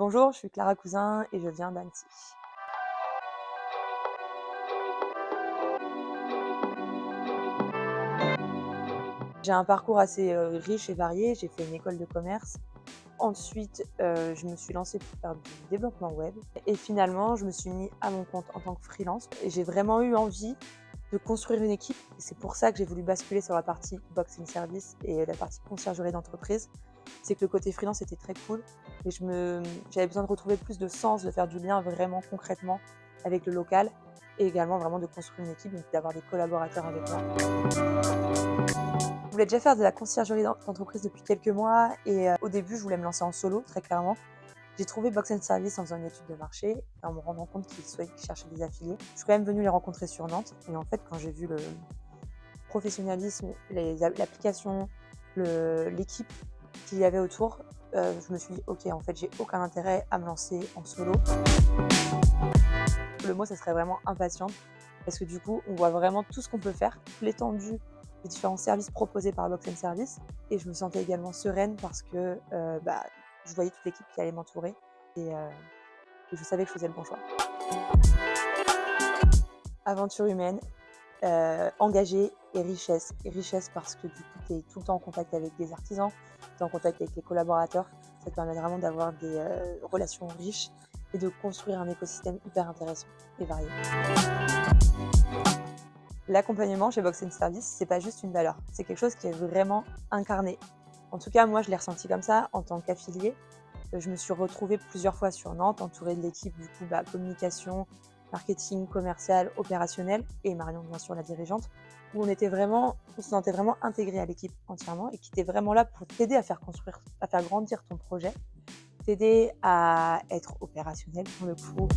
Bonjour, je suis Clara Cousin et je viens d'Annecy. J'ai un parcours assez riche et varié. J'ai fait une école de commerce. Ensuite, je me suis lancée pour faire du développement web et finalement, je me suis mis à mon compte en tant que freelance et j'ai vraiment eu envie de construire une équipe et c'est pour ça que j'ai voulu basculer sur la partie box and service et la partie conciergerie d'entreprise. C'est que le côté freelance était très cool et j'avais besoin de retrouver plus de sens, de faire du lien vraiment concrètement avec le local et également vraiment de construire une équipe, donc d'avoir des collaborateurs avec moi. Je voulais déjà faire de la conciergerie d'entreprise depuis quelques mois et au début, je voulais me lancer en solo, très clairement. J'ai trouvé Box and Service en faisant une étude de marché et en me rendant compte qu'ils cherchaient des affiliés. Je suis quand même venue les rencontrer sur Nantes et en fait, quand j'ai vu le professionnalisme, l'application, l'équipe qu'il y avait autour, je me suis dit: «OK, en fait, j'ai aucun intérêt à me lancer en solo». Le mot, ça serait vraiment impatiente parce que du coup, on voit vraiment tout ce qu'on peut faire, toute l'étendue des différents services proposés par Box and Service et je me sentais également sereine parce que, je voyais toute l'équipe qui allait m'entourer et je savais que je faisais le bon choix. Aventure humaine, engagée et richesse. Et richesse parce que du coup, tu es tout le temps en contact avec des artisans, tu es en contact avec les collaborateurs. Ça te permet vraiment d'avoir des relations riches et de construire un écosystème hyper intéressant et varié. L'accompagnement chez Box and Service, c'est pas juste une valeur, c'est quelque chose qui est vraiment incarné. En tout cas, moi, je l'ai ressenti comme ça en tant qu'affiliée. Je me suis retrouvée plusieurs fois sur Nantes, entourée de l'équipe du coup, communication, marketing, commercial, opérationnel et Marion, bien sûr, la dirigeante, où on se sentait vraiment intégré à l'équipe entièrement et qui était vraiment là pour t'aider à faire construire, à faire grandir ton projet, t'aider à être opérationnel pour le coup.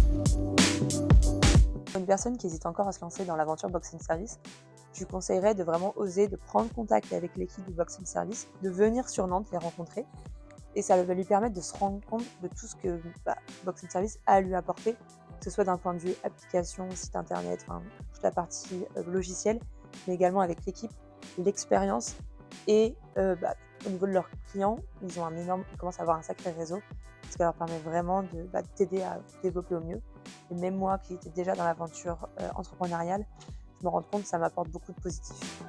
Pour une personne qui hésite encore à se lancer dans l'aventure Box and Service, je lui conseillerais de vraiment oser, de prendre contact avec l'équipe du Box and Service, de venir sur Nantes les rencontrer et ça va lui permettre de se rendre compte de tout ce que Box and Service a à lui apporter, que ce soit d'un point de vue application, site internet, enfin toute la partie logicielle, mais également avec l'équipe, l'expérience et au niveau de leurs clients, ils commencent à avoir un sacré réseau, ce qui leur permet vraiment de t'aider à développer au mieux. Et même moi qui étais déjà dans l'aventure entrepreneuriale, je me rends compte que ça m'apporte beaucoup de positif.